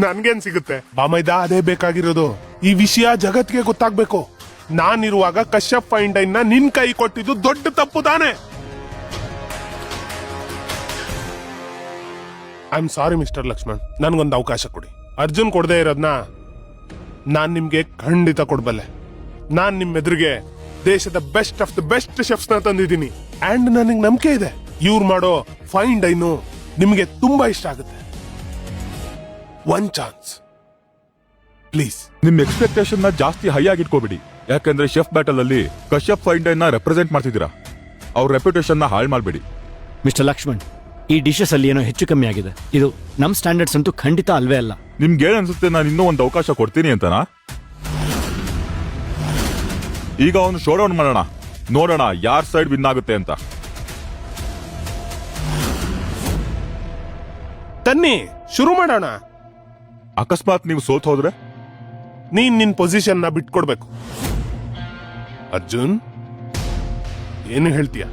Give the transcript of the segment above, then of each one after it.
ನನ್ಗೇನ್ ಸಿಗುತ್ತೆ ಬಾಮೈದ? ಅದೇ ಬೇಕಾಗಿರೋದು. ಈ ವಿಷಯ ಜಗತ್ಗೆ ಗೊತ್ತಾಗ್ಬೇಕು. ನಾನಿರುವಾಗ ಕಶ್ಯಪ್ ಫೈನ್ ಡೈನ್ ನ ನಿನ್ ಕೈ ಕೊಟ್ಟಿದ್ದು ದೊಡ್ಡ ತಪ್ಪು ತಾನೆ. I am sorry mister Lakshman, ನನ್ಗೊಂದು ಅವಕಾಶ ಕೊಡಿ. ಅರ್ಜುನ್ ಕೊಡದೇ ಇರೋದ್ನ ನಾನ್ ನಿಮ್ಗೆ ಖಂಡಿತ ಕೊಡ್ಬಲ್ಲೆ. ನಾನ್ ನಿಮ್ ಎದುರಿಗೆ ದೇಶದ best of the best chefs ನ ತಂದಿದ್ದೀನಿ. ಅಂಡ್ ನನಗೆ ನಂಬಿಕೆ ಇದೆ, ಇವ್ರು ಮಾಡೋ ಫೈನ್ ಡೈನು ನಿಮ್ಗೆ ತುಂಬಾ ಇಷ್ಟ ಆಗುತ್ತೆ. One chance please. ನಿಮ್ ಎಕ್ಸ್ಪೆಕ್ಟೇಷನ್ ನ ಜಾಸ್ತಿ ಹೈ ಆಗಿಟ್ಕೋಬಿಡಿ. ಯಾಕಂದ್ರೆ ಶೆಫ್ ಬ್ಯಾಟಲ್ ಅಲ್ಲಿ ಕಶ್ಯಪ್ ಫೈನ್ ಡೈನ್ ನ ರೆಪ್ರೆಸೆಂಟ್ ಮಾಡ್ತಿದ್ದೀರಾ. ಅವ್ರ ರೆಪ್ಯುಟೇಷನ್ ನ ಹಾಳು ಮಾಡ್ಬೇಡಿ. ಮಿಸ್ಟರ್ ಲಕ್ಷ್ಮಣ್, ಈ ಡಿಶಸ್ ಅಲ್ಲಿ ಏನೋ ಹೆಚ್ಚು ಕಮ್ಮಿ ಆಗಿದೆ. ಇದು ನಮ್ ಸ್ಟ್ಯಾಂಡರ್ಡ್ಸ್ ಅಂತೂ ಖಂಡಿತ ಅಲ್ವೇ ಅಲ್ಲ. ನಿಮ್ಗೆ ಏನ್ ಅನ್ಸುತ್ತೆ, ನಾನು ಇನ್ನೂ ಒಂದು ಅವಕಾಶ ಕೊಡ್ತೀನಿ ಅಂತನಾ? ಈಗ ಒಂದು ಶೋ ಡೌನ್ ಮಾಡೋಣ, ನೋಡೋಣ ಯಾರ್ ಸೈಡ್ ವಿನ್ ಆಗುತ್ತೆ ಅಂತ. ತನ್ನಿ, ಶುರು ಮಾಡೋಣ. ಅಕಸ್ಮಾತ್ ನೀವು ಸೋತ್ ಹೋದ್ರೆ ನೀನ್ ನಿನ್ ಪೊಸಿಷನ್ ನ ಬಿಟ್ಕೊಡ್ಬೇಕು. ಅರ್ಜುನ್, ಏನು ಹೇಳ್ತೀಯ?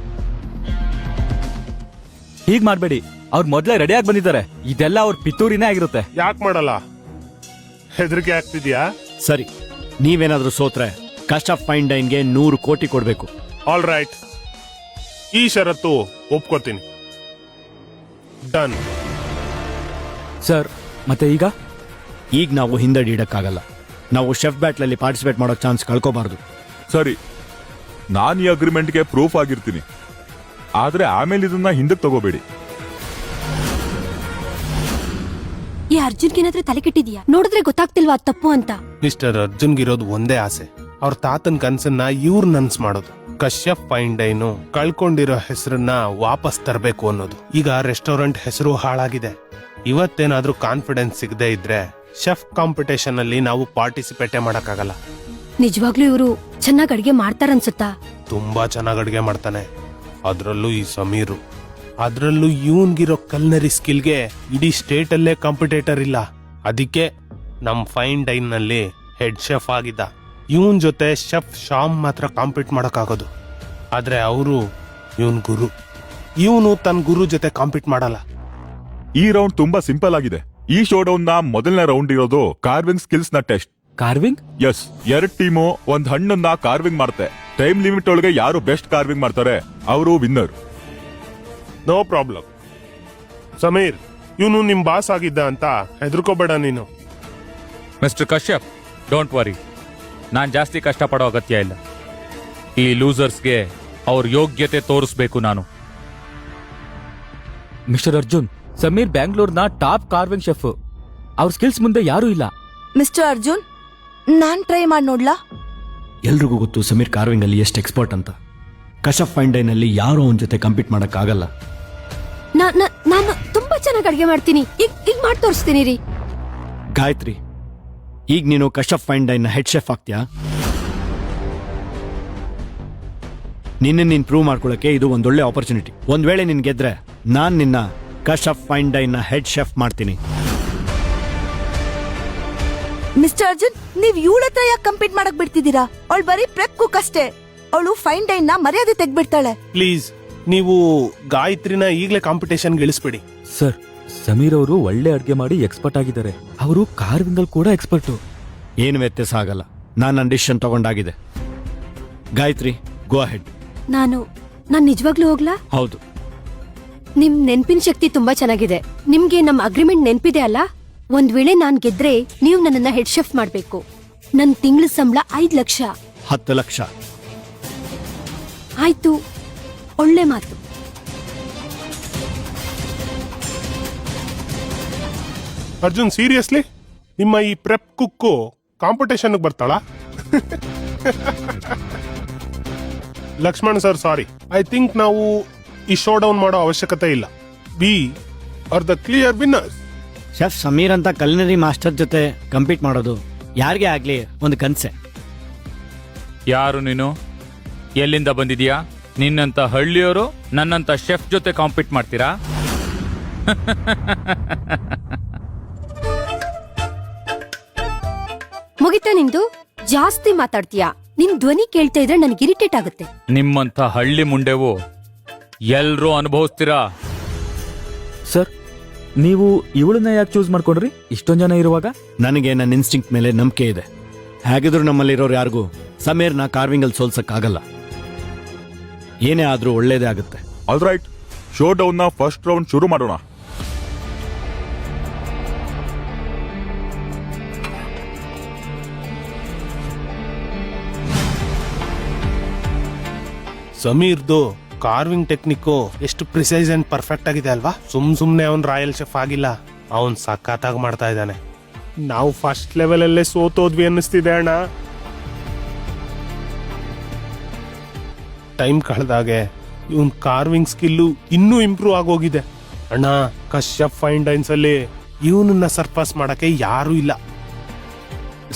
ಹೀಗ್ ಮಾಡ್ಬೇಡಿ. ಅವ್ರು ಮೊದ್ಲೇ ರೆಡಿಯಾಗಿ ಬಂದಿದ್ದಾರೆ. ಇದೆಲ್ಲ ಅವ್ರ ಪಿತೂರಿನೇ ಆಗಿರುತ್ತೆ. ಯಾಕೆ ಮಾಡಲ್ಲ? ಹೆದರಿಕೆ ಆಗ್ತಿದ್ಯಾ? ಸರಿ, ನೀವೇನಾದ್ರೂ ಸೋತ್ರೆ ಕಶ್ಯಪ್ ಫೈನ್ ಡೈನ್ಗೆ 100 ಕೋಟಿ ಕೊಡ್ಬೇಕು. ಆಲ್ ರೈಟ್, ಈ ಷರತ್ತು ಒಪ್ಕೋತೀನಿ. ಡನ್. ಸರ್, ಮತ್ತೆ ಈಗ ನಾವು ಹಿಂದಡಿ ಇಡಕ್ಕಾಗಲ್ಲ. ನಾವು ಶೆಫ್ ಬ್ಯಾಟ್ಲ್ ಅಲ್ಲಿ ಪಾರ್ಟಿಸಿಪೇಟ್ ಮಾಡೋ ಚಾನ್ಸ್ ಕಳ್ಕೋಬಾರ್ದು. ಸರಿ, ನಾನು ಈ ಅಗ್ರಿಮೆಂಟ್ಗೆ ಪ್ರೂಫ್ ಆಗಿರ್ತೀನಿ. ಆದ್ರೆ ಆಮೇಲೆ ಇದನ್ನ ಹಿಂದಕ್ಕೆ ತಗೋಬೇಡಿ. ಈ ಅರ್ಜುನ್ಗೇನಾದ್ರೂ ತಲೆ ಕೆಟ್ಟಿದ್ಯಾ? ನೋಡಿದ್ರೆ ಗೊತ್ತಾಗ್ತಿಲ್ವಾ ಅದ್ ತಪ್ಪು ಅಂತ? ಮಿಸ್ಟರ್ ಅರ್ಜುನ್ಗಿರೋದು ಒಂದೇ ಆಸೆ, ಅವ್ರ ತಾತನ್ ಕನ್ಸನ್ನ ಇವ್ರು ನನ್ಸ್ ಮಾಡೋದು. ಕಶ್ಯಪ್ ಫೈನ್ ಡೈನು ಕಳ್ಕೊಂಡಿರೋ ಹೆಸರನ್ನ ವಾಪಸ್ ತರಬೇಕು ಅನ್ನೋದು. ಈಗ ರೆಸ್ಟೋರೆಂಟ್ ಹೆಸರು ಹಾಳಾಗಿದೆ. ಇವತ್ತೇನಾದ್ರೂ ಕಾನ್ಫಿಡೆನ್ಸ್ ಸಿಗದೆ ಇದ್ರೆ ಶೆಫ್ ಕಾಂಪಿಟೇಷನ್ ಅಲ್ಲಿ ನಾವು ಪಾರ್ಟಿಸಿಪೇಟೇ ಮಾಡಕ್ಕಾಗಲ್ಲ. ನಿಜವಾಗ್ಲೂ ಇವರು ಚೆನ್ನಾಗ್ ಅಡ್ಗೆ ಮಾಡ್ತಾರನ್ಸುತ್ತಾ? ತುಂಬಾ ಚೆನ್ನಾಗ್ ಅಡ್ಗೆ ಮಾಡ್ತಾನೆ. ಅದ್ರಲ್ಲೂ ಈ ಸಮೀರು, ಅದ್ರಲ್ಲೂ ಇವನ್ಗಿರೋ ಕಲ್ನರಿ ಸ್ಕಿಲ್ಗೆ ಇಡೀ ಸ್ಟೇಟ್ ಅಲ್ಲೇ ಕಾಂಪಿಟೇಟರ್ ಇಲ್ಲ. ಅದಕ್ಕೆ ನಮ್ ಫೈನ್ ಡೈನ್ ನಲ್ಲಿ ಹೆಡ್ ಶೆಫ್ ಆಗಿದ್ದ. ಇವನ್ ಜೊತೆ ಶೆಫ್ ಶಾಮ್ ಮಾತ್ರ ಕಾಂಪೀಟ್ ಮಾಡಕ್ಕಾಗೋದು. ಆದ್ರೆ ಅವರು ಇವನ್ ಗುರು. ಇವನು ತನ್ನ ಗುರು ಜೊತೆ ಕಾಂಪೀಟ್ ಮಾಡಲ್ಲ. ಈ ರೌಂಡ್ ತುಂಬಾ ಸಿಂಪಲ್ ಆಗಿದೆ. ಈ ಶೋ ಡೌನ್ ನ ಮೊದಲನೇ ರೌಂಡ್ ಇರೋದು ಕಾರ್ವಿಂಗ್ ಸ್ಕಿಲ್ಸ್ ನ ಟೆಸ್ಟ್. ಕಾರ್ವಿಂಗ್? ಎಸ್, 2 ಟೀಮು ಒಂದ್ ಹಣ್ಣನ್ನ ಕಾರ್ವಿಂಗ್ ಮಾಡುತ್ತೆ. ಟೈಮ್ ಲಿಮಿಟ್ ಒಳಗೆ ಯಾರು ಬೆಸ್ಟ್ ಕಾರ್ವಿಂಗ್ ಮಾಡ್ತಾರೆ ಅವರು ವಿನ್ನರ್. No problem. ಸಮೀರ್, ಇವನು ನಿಮ್ ಬಾಸ್ ಆಗಿದ್ದ ಅಂತ ಹೆದರ್ಕೋಬೇಡ ನೀನು. Mister Kashyap, don't worry. ನಾನು ಜಾಸ್ತಿ ಕಷ್ಟಪಡೋ ಅಗತ್ಯ ಇಲ್ಲ. ಈ ಲೂಸರ್ಸ್ಗೆ ಅವ್ರ ಯೋಗ್ಯತೆ ತೋರಿಸ್ಬೇಕು ನಾನು. ಮಿಸ್ಟರ್ ಅರ್ಜುನ್, ಸಮೀರ್ ಬ್ಯಾಂಗ್ಳೂರ್ನ ಟಾಪ್ ಕಾರ್ವಿಂಗ್ ಶೆಫ್. ಅವ್ರ ಸ್ಕಿಲ್ಸ್ ಮುಂದೆ ಯಾರೂ ಇಲ್ಲ. ಮಿಸ್ಟರ್ ಅರ್ಜುನ್, ನಾನ್ ಟ್ರೈ ಮಾಡಿ ನೋಡ್ಲಾ? ಎಲ್ರಿಗೂ ಗೊತ್ತು ಸಮೀರ್ ಕಾರ್ವಿಂಗ್ ಅಲ್ಲಿ ಎಷ್ಟು ಎಕ್ಸ್ಪರ್ಟ್ ಅಂತ. ಕಶ್ಯಪ್ ಫೈನ್ ಡೈನ್ ಅಲ್ಲಿ ಯಾರು ಅವನ ಜೊತೆ ಕಂಪೀಟ್ ಮಾಡಕ್ ಆಗಲ್ಲ. ನಾನು ತುಂಬಾ ಚೆನ್ನಾಗಿ ಅಡ್ಗೆ ಮಾಡ್ತೀನಿ. ಈಗ ಮಾಡಿ ತೋರಿಸ್ತೀನಿ ರೀ. ಗಾಯತ್ರಿ, ಈಗ ನೀನು ಕಶ್ಯಪ್ ಫೈನ್ ಡೈನ್ ನ ಹೆಡ್ ಶೆಫ್ ಆಗ್ತೀಯಾ? ನೀನ್ ಪ್ರೂವ್ ಮಾಡ್ಕೊಳಕ್ಕೆ ಇದು ಒಂದೊಳ್ಳೆ ಆಪರ್ಚುನಿಟಿ. ಒಂದ್ ವೇಳೆ ನಿನ್ ಗೆದ್ರೆ ನಾನ್ ನಿನ್ನ ಕಶ್ಯಪ್ ಫೈನ್ ಡೈನ್ ನ ಹೆಡ್ ಶೆಫ್ ಮಾಡ್ತೀನಿ. ಮಿಸ್ಟರ್ ಅರ್ಜುನ್, ನೀವ್ ಇವಳ ಹತ್ರ ಯಾಕೆ ಕಂಪೀಟ್ ಮಾಡಕ್ ಬಿಡ್ತಿದ್ದೀರಾ? ಅವಳು ಬರೀ ಪ್ರೆಪ್ ಕುಕ್ ಅಷ್ಟೇ. ಅವಳು ಫೈನ್ ಡೈನ್ ನ ಮರ್ಯಾದೆ ತೆಗ್ಬಿಡ್ತಾಳೆ. ಪ್ಲೀಸ್, ನೀವು ಗಾಯತ್ರಿನ ಈಗಲೇ ಕಾಂಪಿಟೇಷನ್ ಇಳಿಸ್ಬೇಡಿ. ಸರ್, ಸಮೀರ್ ಅವರು ಒಳ್ಳೆ ಅಡ್ಗೆ ಮಾಡಿ ಎಕ್ಸ್ಪರ್ಟ್ ಆಗಿದ್ದಾರೆ. ಅವರು ಕಾರ್ವಿಂಗ್ ಅಲ್ಲಿ ಕೂಡ ಎಕ್ಸ್ಪರ್ಟ್. ಏನು ವ್ಯತ್ಯಾಸ ಆಗಲ್ಲ. ನಾನು ನನ್ನ ಡಿಸಿಷನ್ ತಗೊಂಡಾಗಿದೆ. Gayatri, go ahead. ನಾನು ನಿಜವಾಗ್ಲೂ ಹೋಗ್ಲಾ? ಹೌದು. ನಿಮ್ ನೆನ್ಪಿನ ಶಕ್ತಿ ತುಂಬಾ ಚೆನ್ನಾಗಿದೆ. ನಿಮ್ಗೆ ನಮ್ ಅಗ್ರಿಮೆಂಟ್ ನೆನ್ಪಿದೆ ಅಲ್ಲ? ಒಂದ್ ವೇಳೆ ನಾನ್ ಗೆದ್ರೆ ನೀವು ನನ್ನನ್ನ ಹೆಡ್ ಶೆಫ್ ಮಾಡ್ಬೇಕು. ನನ್ ತಿಂಗಳ ಸಂಬಳ 5 ಲಕ್ಷ. 10 ಲಕ್ಷ. ಆಯ್ತು, ಒಳ್ಳೆ ಮಾತು. ಅರ್ಜುನ್, ಸೀರಿಯಸ್ಲಿ ನಿಮ್ಮ ಈ ಪ್ರೆಪ್ ಕುಕ್ಕು ಕಾಂಪಿಟೇಷನ್ ಬರ್ತಾಳ? Lakshman sir, sorry. I think ನಾವು ಈ ಶೋ ಡೌನ್ ಮಾಡೋ ಅವಶ್ಯಕತೆ ಇಲ್ಲ. We are the clear winners. Chef Sameer ಅಂತ ಕಲಿನರಿ ಮಾಸ್ಟರ್ ಜೊತೆ ಕಂಪೀಟ್ ಮಾಡೋದು ಯಾರಿಗೆ ಆಗ್ಲಿ ಒಂದು ಕನ್ಸೆ. ಯಾರು ನೀನು? ಎಲ್ಲಿಂದ ಬಂದಿದ್ಯಾ? ನಿನ್ನಂತ ಹಳ್ಳಿಯವರು ನನ್ನಂತ ಶೆಫ್ ಜೊತೆ ಕಾಂಪೀಟ್ ಮಾಡ್ತೀರಾ? ಮುಗಿತಾ ನಿಂದು? ಜಾಸ್ತಿ ಮಾತಾಡ್ತೀಯಾ? ನಿನ್ ಧ್ವನಿ ಕೇಳ್ತಾ ಇದ್ರೆ ನನಗೆ ಇರಿಟೇಟ್ ಆಗುತ್ತೆ. ನಿಮ್ಮಂತ ಹಳ್ಳಿ ಮುಂಡೆವು ಎಲ್ರೂ ಅನುಭವಿಸ್ತೀರಾ. ಸರ್, ನೀವು ಇವಳನ್ನ ಯಾಕೆ ಚೂಸ್ ಮಾಡ್ಕೊಂಡ್ರಿ ಇಷ್ಟೊಂದ್ ಜನ ಇರುವಾಗ? ನನಗೆ ನನ್ನ ಇನ್ಸ್ಟಿಂಕ್ಟ್ ಮೇಲೆ ನಂಬಿಕೆ ಇದೆ. ಹೇಗಿದ್ರು ನಮ್ಮಲ್ಲಿರೋರು ಯಾರಿಗೂ ಸಮೀರ್ನ ಕಾರ್ವಿಂಗಲ್ಲಿ ಸೋಲ್ಸಕ್ಕಾಗಲ್ಲ. ಏನೇ ಆದ್ರೂ ಒಳ್ಳೇದೇ ಆಗುತ್ತೆ. ಆಲ್ ರೈಟ್, ಶೋ ಡೌನ್ ನ ಫಸ್ಟ್ ರೌಂಡ್ ಶುರು ಮಾಡೋಣ. ಸಮೀರ್ದು ಕಾರ್ವಿಂಗ್ ಟೆಕ್ನಿಕ್ಕು ಎಷ್ಟು ಪ್ರಿಸೈಸ್ ಅಂಡ್ ಪರ್ಫೆಕ್ಟ್ ಆಗಿದೆ ಅಲ್ವಾ? ಸುಮ್ನೆ ಅವನ್ ರಾಯಲ್ ಶೆಫ್ ಆಗಿಲ್ಲ, ಅವನ್ ಸಖತ್ತಾಗಿ ಮಾಡ್ತಾ ಇದ್ದಾನೆ. ನಾವು ಫಸ್ಟ್ ಲೆವೆಲ್ ಅಲ್ಲೇ ಸೋತೋದ್ವಿ ಅನ್ನಿಸ್ತಿದೆ ಅಣ್ಣ. ಟೈಮ್ ಕಳೆದಾಗೆ ಇವನ್ ಕಾರ್ವಿಂಗ್ ಸ್ಕಿಲ್ಲು ಇನ್ನೂ ಇಂಪ್ರೂವ್ ಆಗೋಗಿದೆ ಅಣ್ಣ. ಕಶ್ಯಪ್ ಫೈನ್ ಡೈನ್ಸ್ ಅಲ್ಲಿ ಇವನನ್ನ ಸರ್ಪಾಸ್ ಮಾಡಕ್ಕೆ ಯಾರು ಇಲ್ಲ.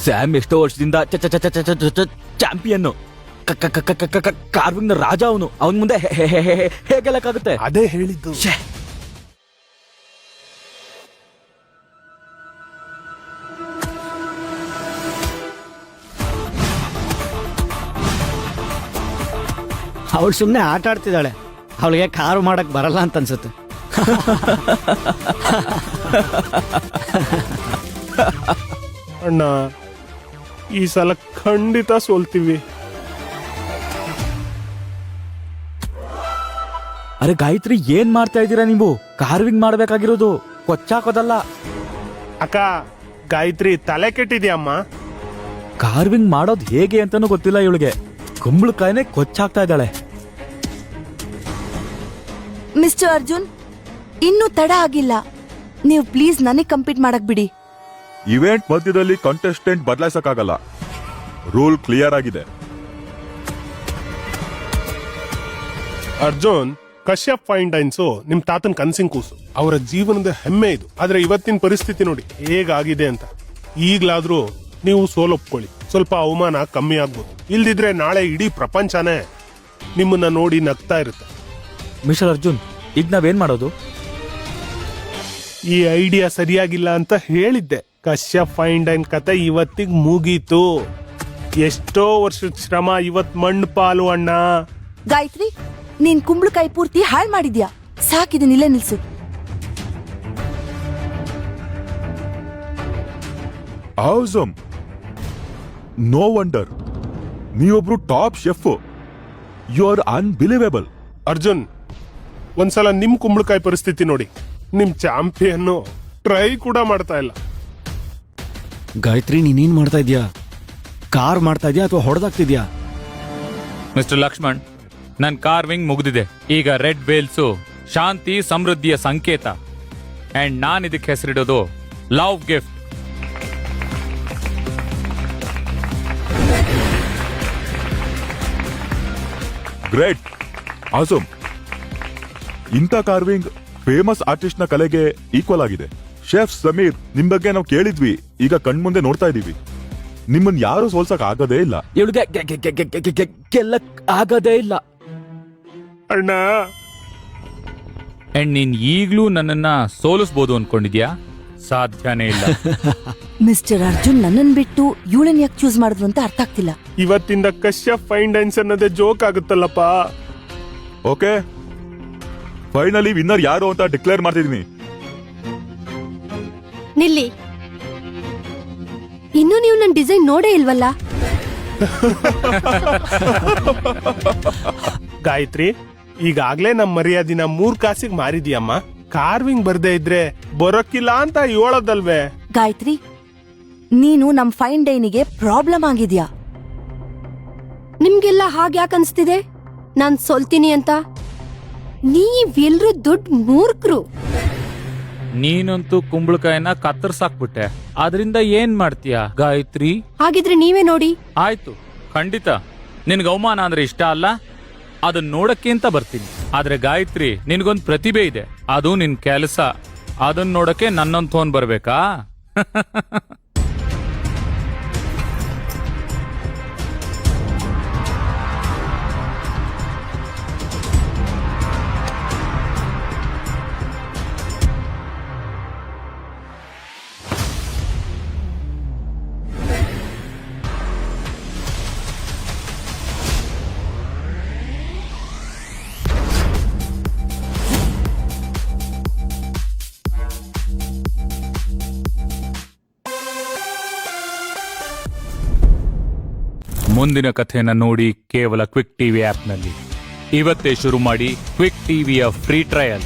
ಸ್ಯಾಮ್ ಎಷ್ಟೋ ವರ್ಷದಿಂದ ಚಾಂಪಿಯನ್, ಕಾರ್ವಿಂಗ್ ನ ರಾಜ ಅವನು. ಅವನ್ ಮುಂದೆ ಹೇಗೆಲ್ಲಕ್ಕಾಗುತ್ತೆ? ಅದೇ ಹೇಳಿದ್ದು. ಅವಳು ಸುಮ್ಮನೆ ಆಟ ಆಡ್ತಿದ್ದಾಳೆ. ಅವಳಿಗೆ ಕಾರು ಮಾಡಕ್ ಬರಲ್ಲ ಅಂತ ಅನ್ಸುತ್ತೆ. ಅಣ್ಣ ಈ ಸಲ ಖಂಡಿತ ಸೋಲ್ತೀವಿ. ಅರೆ ಗಾಯತ್ರಿ, ಏನ್ ಮಾಡ್ತಾ ಇದ್ದೀರಾ ನೀವು? ಕಾರ್ವಿಂಗ್ ಮಾಡ್ಬೇಕಾಗಿರೋದು ಕೊಚ್ಚಾಕೋದಲ್ಲ. ಅಕ್ಕ, ಗಾಯತ್ರಿ ತಲೆ ಕೆಟ್ಟಿದ್ಯಮ್ಮ. ಕಾರ್ವಿಂಗ್ ಮಾಡೋದ್ ಹೇಗೆ ಅಂತಾನೂ ಗೊತ್ತಿಲ್ಲ ಇವಳಿಗೆ. ಕುಂಬಳಕಾಯಿನೇ ಕೊಚ್ಚಾಕ್ತಾ ಇದ್ದಾಳೆ. ಮಿಸ್ಟರ್ ಅರ್ಜುನ್, ಇನ್ನೂ ತಡ ಆಗಿಲ್ಲ. ನೀವು ಪ್ಲೀಸ್ ನನಗೆ ಕಂಪೀಟ್ ಮಾಡಕ್ ಬಿಡಿ. ಇವೆಂಟ್ ಮಧ್ಯದಲ್ಲಿ ಕಂಟೆಸ್ಟೆಂಟ್ ಬದಲಾಯಿಸಕ್ಕಾಗಲ್ಲ. ರೂಲ್ ಕ್ಲಿಯರ್ ಆಗಿದೆ. ಅರ್ಜುನ್, ಕಶ್ಯಪ್ ಫೈನ್ ಡೈನ್ಸು ನಿಮ್ ತಾತನ್ ಕನ್ಸಿಂಗ್ ಕೂಸು, ಅವರ ಜೀವನದ ಹೆಮ್ಮೆ ಇದು. ಆದ್ರೆ ಇವತ್ತಿನ ಪರಿಸ್ಥಿತಿ ನೋಡಿ ಹೇಗಾಗಿದೆ ಅಂತ. ಈಗ್ಲಾದ್ರೂ ನೀವು ಸೋಲೊಪ್ಕೊಳ್ಳಿ, ಸ್ವಲ್ಪ ಅವಮಾನ ಕಮ್ಮಿ ಆಗ್ಬೋದು. ಇಲ್ದಿದ್ರೆ ನಾಳೆ ಇಡೀ ಪ್ರಪಂಚನೇ ನಿಮ್ಮನ್ನ ನೋಡಿ ನಗ್ತಾ ಇರುತ್ತೆ. ಮಿಸ್ಟರ್ ಅರ್ಜುನ್, ಈಗ ನಾವೇನ್ ಮಾಡೋದು? ಈ ಐಡಿಯಾ ಸರಿಯಾಗಿಲ್ಲ ಅಂತ ಹೇಳಿದ್ದೆ. ಕಶ್ಯಪ್ ಫೈನ್ ಡೈನ್ ಕತೆ ಇವತ್ತಿಗೆ ಮುಗೀತು. ಎಷ್ಟೋ ವರ್ಷದ ಶ್ರಮ ಇವತ್ ಮಣ್ಣು ಪಾಲು ಅಣ್ಣ. ಗಾಯತ್ರಿ, ನೀನ್ ಕುಂಬಳಕಾಯಿ ಪೂರ್ತಿ ಹಾಳ್ ಮಾಡಿದ್ಯಾ. ಸಾಕಿದನ್ ಇಲ್ಲೇ ನಿಲ್ಸು. ಆಸಮ್, ನೋ ವಂಡರ್, ನೀವೊಬ್ರು top chef. You are unbelievable. Arjun, ಒಂದ್ಸಲ ನಿಮ್ ಕುಂಬಳಕಾಯಿ ಪರಿಸ್ಥಿತಿ ನೋಡಿ. ನಿಮ್ ಚಾಂಪಿಯನ್ ಟ್ರೈ ಕೂಡ ಮಾಡ್ತಾ ಇಲ್ಲ. ಗಾಯತ್ರಿ, ನೀನೇನ್ ಮಾಡ್ತಾ ಇದ್ಯಾ? ಕಾರ್ ಮಾಡ್ತಾ ಇದ್ಯಾ ಅಥವಾ ಹೊಡೆದಾಗ್ತಿದ್ಯಾ? ಮಿಸ್ಟರ್ ಲಕ್ಷ್ಮಣ್, ನನ್ ಕಾರ್ವಿಂಗ್ ಮುಗ್ದಿದೆ. ಈಗ ರೆಡ್ ಬೇಲ್ಸು ಶಾಂತಿ ಸಮೃದ್ಧಿಯ ಸಂಕೇತ. ಅಂಡ್ ನಾನ್ ಇದಕ್ಕೆ ಹೆಸರಿಡೋದು ಲವ್ ಗಿಫ್ಟ್. Great, awesome. ಇಂಥ ಕಾರ್ವಿಂಗ್ ಫೇಮಸ್ ಆರ್ಟಿಸ್ಟ್ ನ ಕಲೆಗೆ ಈಕ್ವಲ್ ಆಗಿದೆ. ಶೆಫ್ ಸಮೀರ್, ನಿಮ್ ಬಗ್ಗೆ ನಾವು ಕೇಳಿದ್ವಿ, ಈಗ ಕಣ್ಮುಂದೆ ನೋಡ್ತಾ ಇದೀವಿ. ನಿಮ್ಮನ್ ಯಾರು ಸೋಲ್ಸಕ್ ಆಗದೇ ಇಲ್ಲ. ಇವಳಿಗೆ ಗೆಲ್ಲಕ್ ಆಗದೇ ಇಲ್ಲ. ಅಣ್ಣ, ಅಂಡ್ ನೀನ್ ಈಗ್ಲೂ ನನ್ನನ್ನ ಸೋಲಿಸ್ಬೋದು ಅನ್ಕೊಂಡಿದ್ಯಾ? ಸಾಧ್ಯನೇ ಇಲ್ಲ. ಮಿಸ್ಟರ್ ಅರ್ಜುನ್ ನನ್ನನ್ ಬಿಟ್ಟು ಇವಳನ್ ಯಾಕೆ ಚೂಸ್ ಮಾಡಿದ್ರು ಅಂತ ಅರ್ಥ ಆಗ್ತಿಲ್ಲ. ಇವತ್ತಿಂದ ಕಶ್ಯಪ್ ಫೈನ್ ಡೈನ್ಸ್ ಅನ್ನೋದೇ ಜೋಕ್ ಆಗುತ್ತಲ್ಲಪ್ಪ. ಓಕೆ, ಫೈನಲಿ ವಿನ್ನರ್ ಯಾರು ಅಂತ ಡಿಕ್ಲೇರ್ ಮಾಡ್ತಿದೀನಿ. ನಿಲ್ಲಿ, ಇನ್ನು ನೀವು ನನ್ನ ಡಿಸೈನ್ ನೋಡೇ ಇಲ್ವಲ್ಲ. ಗಾಯತ್ರಿ, ಈಗಾಗ್ಲೇ ನಮ್ ಮರ್ಯಾದಿನ 3 ಕಾಸಿಗೆ ಮಾರಿದ್ಯಮ್ಮ. ಕಾರ್ವಿಂಗ್ ಬರ್ದೇ ಇದ್ರೆ ಬರೋಕ್ಕಿಲ್ಲ ಅಂತ ಹೇಳೋದಲ್ವೇ? ಗಾಯತ್ರಿ, ನೀನು ನಮ್ ಫೈನ್ ಡೈನಿಗೆ ಪ್ರಾಬ್ಲಮ್ ಆಗಿದ್ಯಾ. ನಿಮ್ಗೆಲ್ಲ ಹಾಗ್ಯಾಕ್ ಅನ್ಸ್ತಿದೆ ನಾನ್ ಸೋಲ್ತೀನಿ ಅಂತ? ನೀವೆಲ್ರೂ ದೊಡ್ಡ ಮೂರ್ಖರು. ನೀನಂತೂ ಕುಂಬಳಕಾಯಿನ ಕತ್ತರ್ಸಾಕ್ಬಿಟ್ಟೆ. ಅದರಿಂದ ಏನ್ ಮಾಡ್ತೀಯಾ ಗಾಯತ್ರಿ? ಹಾಗಿದ್ರೆ ನೀವೇ ನೋಡಿ. ಆಯ್ತು, ಖಂಡಿತ. ನಿನ್ಗೆ ಅವಮಾನ ಅಂದ್ರೆ ಇಷ್ಟ ಅಲ್ಲ, ಅದನ್ನ ನೋಡಕ್ಕೆ ಅಂತ ಬರ್ತೀನಿ. ಆದ್ರೆ ಗಾಯತ್ರಿ, ನಿನ್ಗೊಂದ್ ಪ್ರತಿಭೆ ಇದೆ, ಅದು ನಿನ್ ಕೆಲಸ. ಅದನ್ನ ನೋಡಕ್ಕೆ ನನ್ನೊಂದ್ ಫೋನ್ ಬರ್ಬೇಕಾ? ಮುಂದಿನ ಕಥೆನ ನೋಡಿ ಕೇವಲ ಕ್ವಿಕ್ ಟಿವಿ ಆಪ್ನಲ್ಲಿ. ಇವತ್ತೇ ಶುರು ಮಾಡಿ ಕ್ವಿಕ್ ಟಿವಿಯ ಫ್ರೀ ಟ್ರಯಲ್.